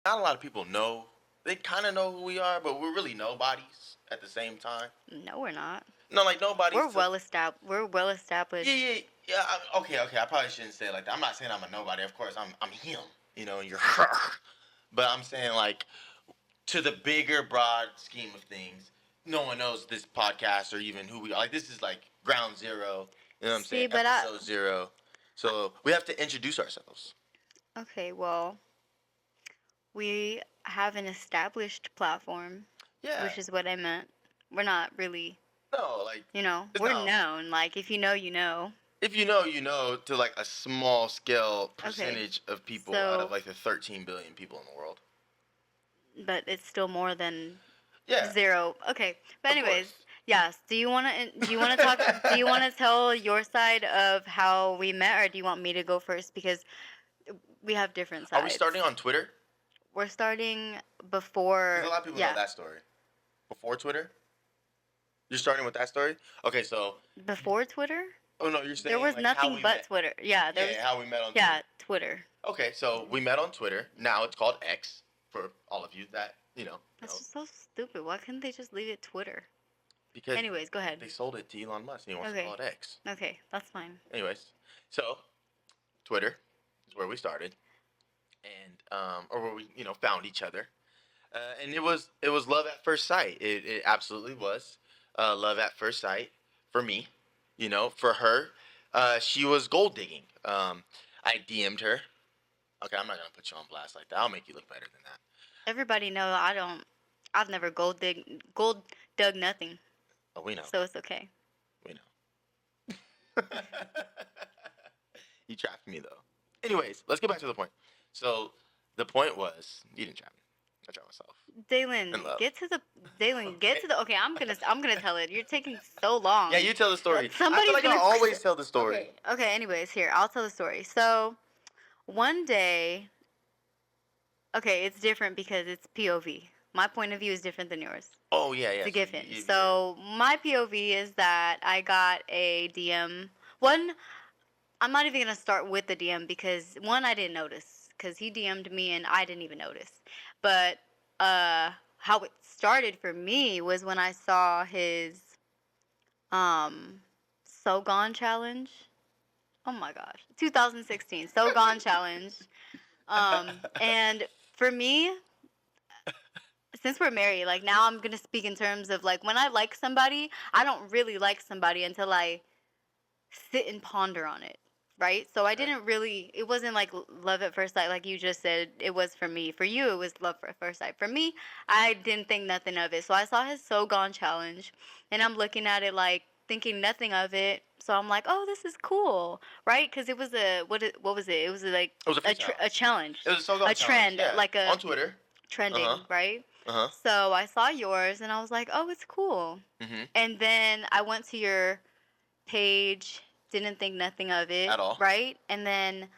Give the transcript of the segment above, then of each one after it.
not a lot of people know. They kind of know who we are, but we're really nobodies at the same time. No, we're not. No, like nobodies. We're well established. We're well established. Yeah. Okay. I probably shouldn't say it like that. I'm not saying I'm a nobody. Of course, I'm him. You know, you're her. But I'm saying like to the bigger, broad scheme of things, no one knows this podcast or even who we are. Like this is like ground zero. You know what I'm See, saying? but Episode 0. So we have to introduce ourselves. Okay, well, we have an established platform, Yeah. which is what I meant. We're not really, No, like we're no. known. Like, if you know, you know. If you know, you know, to like a small scale Okay. percentage of people So- out of like the 13 billion people in the world. But it's still more than Yeah. 0. Okay, but Of anyways, course. yes. Do you want to talk? Do you want to tell your side of how we met, or do you want me to go first? Because we have different sides. Are we starting on Twitter? We're starting before. Because a lot of people yeah, know that story. Before Twitter? You're starting with that story? Okay, so. before Twitter. Oh, no, you're saying. There was like, how nothing we but met. Twitter. Yeah, there was. Yeah, how we met on Yeah, Twitter. Okay, so we met on Twitter. Now it's called X for all of you that, That's just so stupid. Why couldn't they just leave it Twitter? because Anyways, go ahead. they sold it to Elon Musk and he wants to Okay. call it X. Okay, that's fine. Anyways, so Twitter is where we started, and or where we found each other, and it was love at first sight. It absolutely was love at first sight for me. For her, she was gold digging. I DM'd her. Okay, I'm not gonna put you on blast like that. I'll make you look better than that. Everybody know I've never gold dug nothing, Oh, we know. so it's okay. We know. You trapped me though. Anyways, let's get back to the point. So the point was you didn't trap me. I trapped myself. Dalen, And love. get to the. Okay, I'm gonna tell it. You're taking so long. Yeah, you tell the story. Somebody's I feel like gonna- I always tell the story. Okay. Okay. Anyways, here I'll tell the story. So, one day. Okay, it's different because it's POV. My point of view is different than yours. Oh yeah, yeah. It's a given. you- So my POV is that I got a DM. One, I'm not even gonna start with the DM because one, I didn't notice because he DM'd me and I didn't even notice. But how it started for me was when I saw his So Gone challenge. Oh my gosh, 2016 So Gone challenge. And for me, since we're married, like now I'm gonna speak in terms of like when I like somebody, I don't really like somebody until I sit and ponder on it, right? So I didn't really. It wasn't like love at first sight, like you just said. It was for me. For you, it was love at first sight. For me, I didn't think nothing of it. So I saw his So Gone challenge, and I'm looking at it like thinking nothing of it. So I'm like, oh, this is cool, right? Because it was a what was it? It was like It was a freestyle. a challenge, It was a So Gone a trend, challenge, yeah. like a on Twitter. trending, Uh-huh. right? Uh-huh. So I saw yours and I was like, oh, it's cool. Mhm. And then I went to your page, didn't think nothing of it. At all. Right? And then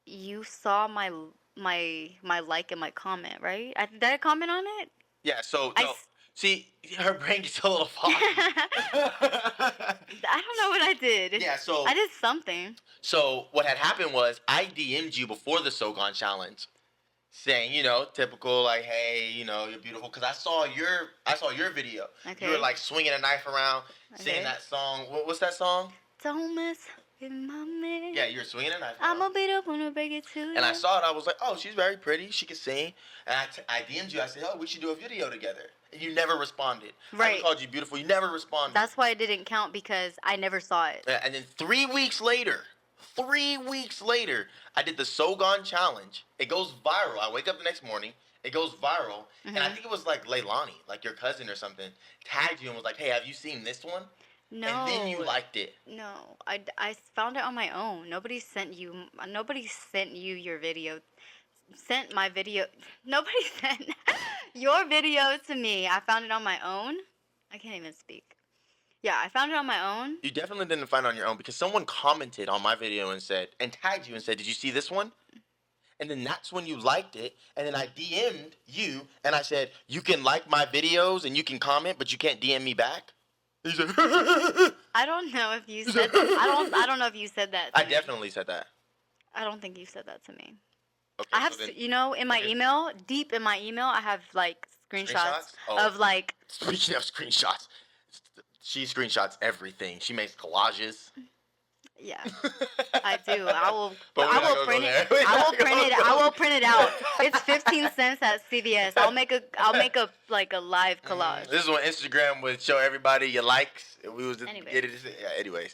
you saw my like and my comment, right? Did I comment on it? Yeah. So I no. s- See, her brain gets a little foggy. I don't know what I did. Yeah. So I did something. So what had happened was I DM'd you before the So Gone challenge, saying, typical like, hey, you're beautiful, because I saw your video. Okay. You were like swinging a knife around, Okay. singing that song. What's that song? Don't mess with my man. Yeah, you were swinging a knife I'm around. gonna beat up when I break it to you. And I saw it. I was like, oh, she's very pretty. She can sing. And I DM'd you. I said, oh, we should do a video together. And you never responded. I Right. called you beautiful. You never responded. That's why it didn't count because I never saw it. And then 3 weeks later, I did the So Gone challenge. It goes viral. I wake up the next morning. It goes viral. And I think it was like Leilani, like your cousin or something, tagged you and was like, hey, have you seen this one? No. And then you liked it. No, I found it on my own. Nobody sent you your video. Sent my video. Nobody sent your video to me. I found it on my own. I can't even speak. Yeah, I found it on my own. You definitely didn't find it on your own because someone commented on my video and tagged you and said, did you see this one? And then that's when you liked it. And then I DM'd you and I said, you can like my videos and you can comment, but you can't DM me back. You said, I don't know if you said that. I don't know if you said that. To I me. definitely said that. I don't think you said that to me. Okay, I have, so then, in my okay. email, deep in my email, I have like screenshots Oh. of like, Speaking of screenshots, she screenshots everything. She makes collages. yeah, I do. I will. But we're I not will gonna print go it. there. We're I not will print gonna it. go I will there. print it out. It's 15 cents at CVS. I'll make a. Like a live collage. This is when Instagram would show everybody your likes. We was just Anyways. get it. Yeah. Anyways.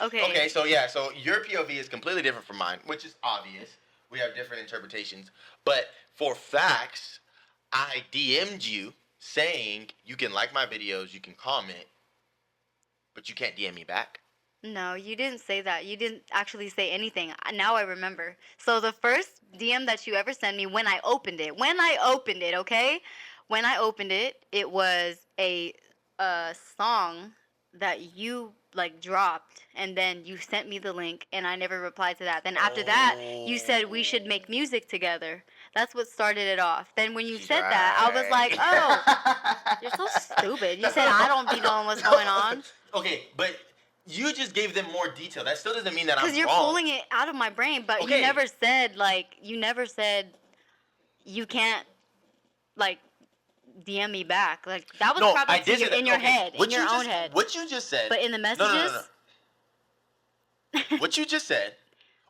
Okay. Okay. So yeah. So your POV is completely different from mine, which is obvious. We have different interpretations. But for facts, I DM'd you saying you can like my videos, you can comment, but you can't DM me back. No, you didn't say that. You didn't actually say anything. Now I remember. So the first DM that you ever sent me when I opened it, okay? When I opened it, it was a song that you like dropped, and then you sent me the link, and I never replied to that. Then after that, you said we should make music together. That's what started it off. Then when you She's said that, I was like, oh, you're so stupid. You said I don't be knowing what's going on. Okay, but you just gave them more detail. That still doesn't mean that I'm wrong. Because you're pulling it out of my brain, but Okay. you never said you can't like DM me back. Like that was No, probably I did say that. in your Okay, head, what in your you own just- head. What you just said. But in the No, messages, no. What you just said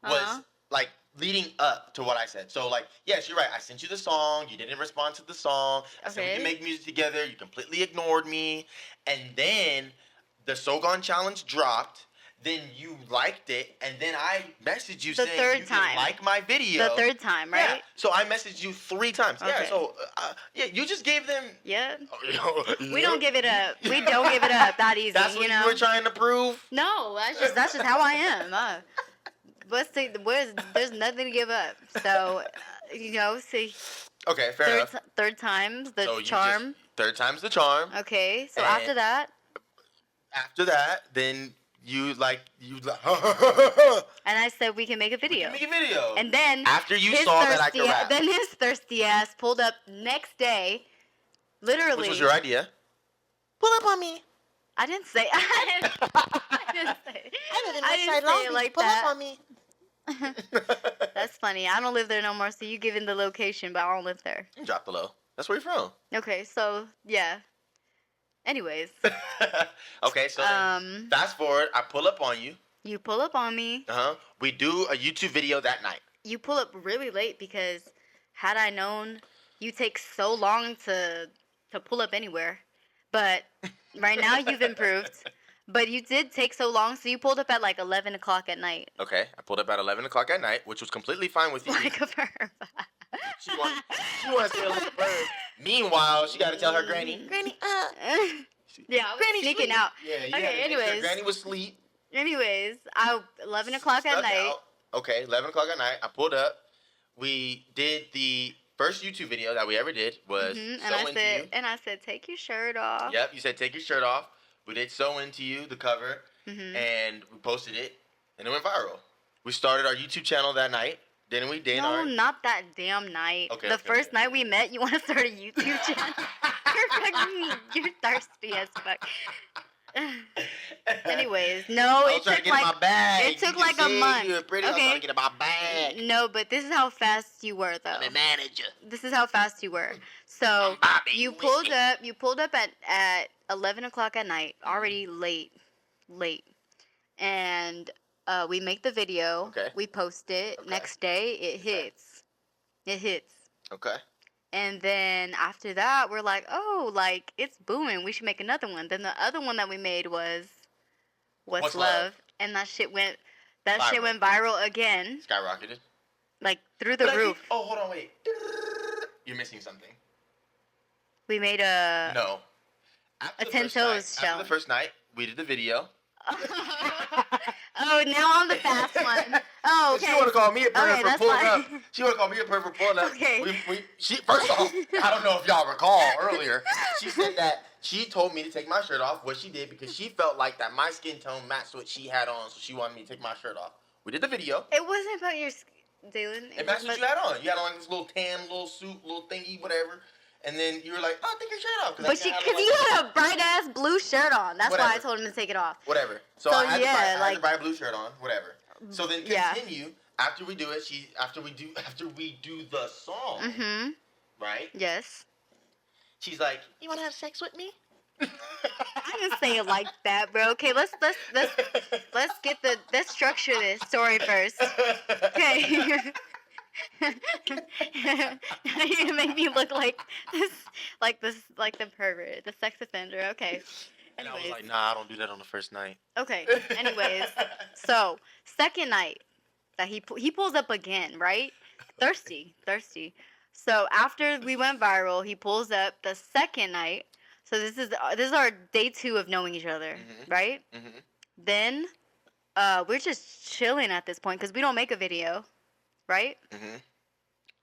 was Uh-huh. like leading up to what I said. So like, yes, you're right. I sent you the song. You didn't respond to the song. I said we Okay. can make music together. You completely ignored me. And then the Sogon challenge dropped. Then you liked it, and then I messaged you The saying third you time. can like my video. the third time, Yeah. right? So I messaged you 3 times. Yeah. Okay. So yeah, you just gave them. Yeah. Oh, We don't give it up. We don't give it up that easy. That's what you know. you were trying to prove. No, that's just how I am. There's nothing to give up. So, see, Okay, fair enough. third time's the So you charm. Third time's the charm. Okay, so And- after that, After that, then you like and I said we can make a video. make a video. And then after you his saw that I thirsty could rap, then his thirsty ass pulled up next day, literally. which was your idea. Pull up on me. I didn't say. I didn't say. I didn't say it like Pull that. up on me. That's funny. I don't live there no more, so you giving the location, but I don't live there. Drop below. That's where you're from. Okay, so yeah. Anyways, Okay, so then fast forward. I pull up on you. you pull up on me. We do a YouTube video that night. You pull up really late because had I known you take so long to pull up anywhere, but right now you've improved. But you did take so long, so you pulled up at like 11 o'clock at night. Okay, I pulled up at 11 o'clock at night, which was completely fine with you. Like a verb. She wants to feel like a bird. Meanwhile, she got to tell her granny, Granny, Yeah, I was Granny sneaking sleep. out. Yeah, you Okay, had to make sure anyways. Granny was asleep. Anyways, 11 o'clock at Stuck night. out. Okay, 11 o'clock at night. I pulled up. We did the first YouTube video that we ever did was And So Into You. I said, take your shirt off. Yep, you said take your shirt off. We did So Into You, the cover, and we posted it, and it went viral. We started our YouTube channel that night, didn't we? No, not that damn night. Okay, the okay, first okay. night we met, you want to start a YouTube channel? You're thirsty as fuck. Anyways, no, I was it trying to took get in like my bag. it took You like can a see month. You were pretty. I was Okay. trying to get in my bag. No, but this is how fast you were, though. I'm a manager. This is how fast you were. So Bobby you Whitney. pulled up at 11 o'clock at night, already late, and we make the video. Okay. We post it. Okay. Next day, it hits. It hits. Okay. And then after that, we're like, oh, like it's booming. We should make another one. Then the other one that we made was What's Love, and that shit went viral again, Skyrocketed. like through the But I roof. think- oh, hold on, wait. You're missing something. We made a No. After A the 10 first toes night- After challenge. the first night, we did the video. Oh, now I'm the fast one. Oh, okay. She want to call me a pervert Okay, for that's pulling fine. up. She want to call me a pervert for pulling up. Okay. First off, I don't know if y'all recall earlier. She said that she told me to take my shirt off. What she did because she felt like that my skin tone matched what she had on, so she wanted me to take my shirt off. We did the video. It wasn't about your, Dylan. It matched what you had on. You had on like this little tan, little suit, little thingy, whatever. And then you were like, "Oh, take your shirt off." But because you had a bright ass blue shirt on, that's why I Whatever. told him to take it off. Whatever. So So, I had yeah, to buy a like- bright blue shirt on. Whatever. So then Yeah. continue. after we do it, after we do the song, Mm-hmm. right? Yes. She's like, "You want to have sex with me?" I didn't say it like that, bro. Okay, let's get let's structure this story first. Okay. You make me look like the pervert, the sex offender. Okay. And I was Anyways. like, "Nah, I don't do that on the first night." Okay. Anyways, so second night that he pulls up again, right? Thirsty. So after we went viral, he pulls up the second night. So this is our day 2 of knowing each other, Mhm. right? Mhm. Then we're just chilling at this point because we don't make a video, right? Mhm.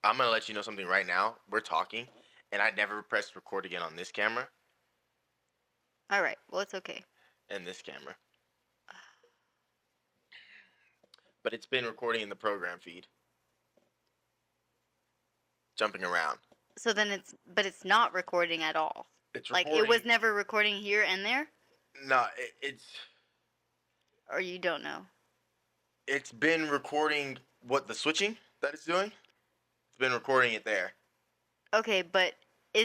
I'm gonna let you know something right now. We're talking, and I never pressed record again on this camera All right. Well, it's okay. and this camera, but it's been recording in the program feed, jumping around. So then it's not recording at all. It's Like recording. it was never recording here and there, No, it's or you don't know. it's been recording what the switching that it's doing. It's been recording it there. Okay, but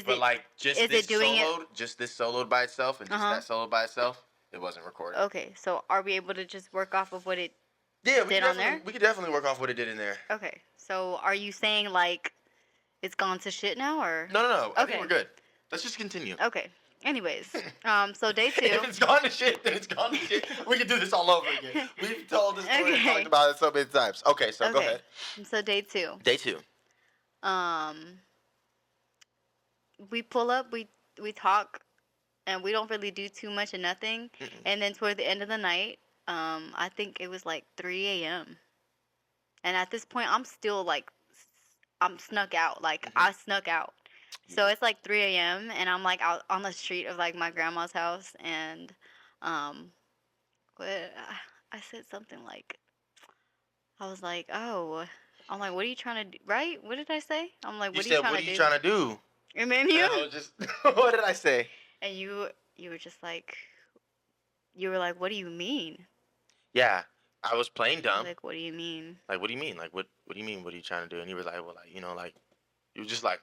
But like just is this it doing it- soloed, just this soloed by itself, and just Uh-huh. that soloed by itself, it wasn't recorded. Okay, so are we able to just work off of what it? Yeah, we did could on there? we could definitely work off what it did in there. Okay, so are you saying like it's gone to shit now, or? No. I Okay. think we're good. Let's just continue. Okay. Anyways, so day 2. If it's gone to shit, then it's gone to shit. We can do this all over again. We've told this story and Okay. talked about it so many times. Okay, so go Okay. ahead. So day 2. Day 2. We pull up, we talk, and we don't really do too much of nothing. Mm-mm. And then toward the end of the night, I think it was like 3 a.m. And at this point, I'm still like, I'm snuck out. Like Mhm. I snuck out. So it's like 3 a.m. and I'm like out on the street of like my grandma's house, and what I said something like, I was like, oh, I'm like, what are you trying to do? Right? What did I say? I'm like, You what are said, you trying "What to are do? you trying to do?" And then And I was just, what did I say? and you were just like, you were like, what do you mean? Yeah, I was playing dumb. Like, what do you mean? Like, what do you mean? Like, what do you mean? What are you trying to do? And he was like, well, like, you know, like, you were just like,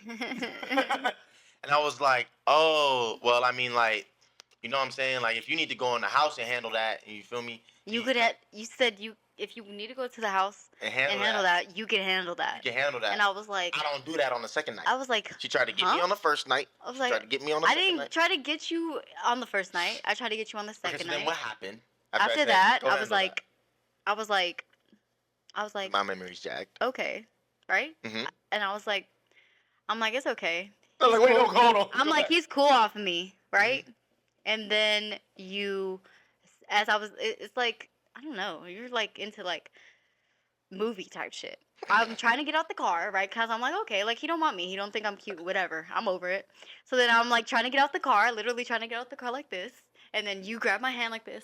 and I was like, oh, well, I mean, like, you know what I'm saying? Like, if you need to go in the house and handle that, and you feel me? You could have. You said if you need to go to the house and and handle that, you can handle that. You can handle that. And I was like, I don't do that on the second night. I was like, She tried to get huh? me on the first night. I was She like, tried to get me on the I second didn't night. try to get you on the first night. I tried to get you on the Okay, second so then night. what happened? After said, that, "Go I handle was that." like, My memory's jagged. okay, right? Mhm. And I'm like, it's okay. I was like, wait, cool. no, hold on. I'm Go like, back. he's cool off of me, right? And then it's like, I don't know, you're like into like movie type shit. I'm trying to get out the car, right? Because I'm like, okay, like he don't want me. He don't think I'm cute, whatever. I'm over it. So then I'm like trying to get out the car, literally trying to get out the car like this. And then you grab my hand like this.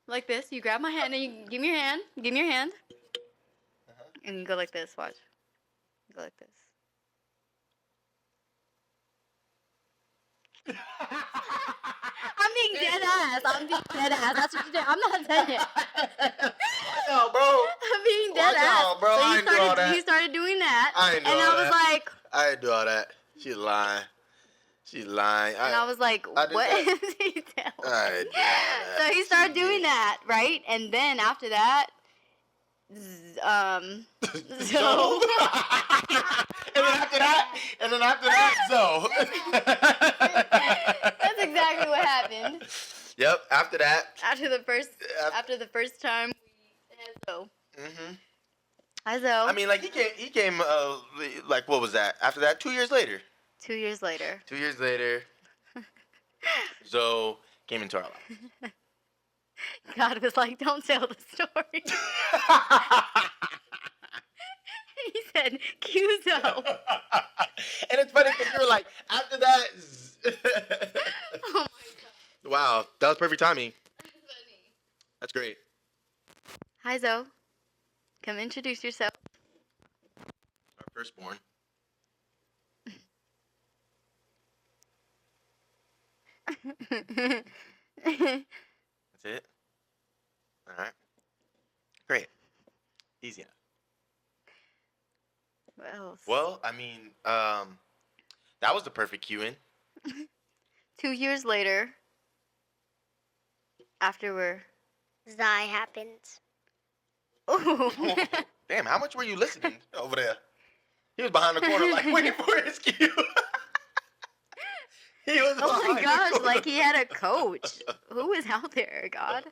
Like this. You grab my hand and you give me your hand. Give me your hand. And you go like this. Watch. Go like this. I'm being dead ass. I'm being dead ass. That's what you did. I'm not saying it. Watch out, bro. I'm being dead Watch ass. out, bro. So I ain't do all that. he started doing that. I ain't do and all I was that. like, I didn't do all that. She's lying. She's lying. and I was like, I did what that. is he telling I me? didn't do all that. So he started She doing did. that, right? And then after that, so and then after that, so. that's exactly what happened. Yep. After that. After the first time, so. Mhm. So. I mean, like he came. Like what was that? After that, 2 years later. 2 years later. 2 years later. Zoe came into our life. God was like, don't tell the story. He said, cue Zoe. And it's funny because you were like, after that. Oh my God. Wow, that was perfect timing. That's funny. That's great. Hi, Zoe. Come introduce yourself. Our firstborn. That's it. All right. Well, I mean, that was the perfect cue in. 2 years later, after we're Zai happens. ooh. Damn, how much were you listening over there? He was behind the corner, like waiting for his cue. He was. Oh my behind the gosh, corner. like he had a coach. Who is out there, God?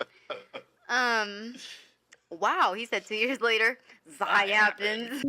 Wow, he said 2 years later, Zai happens.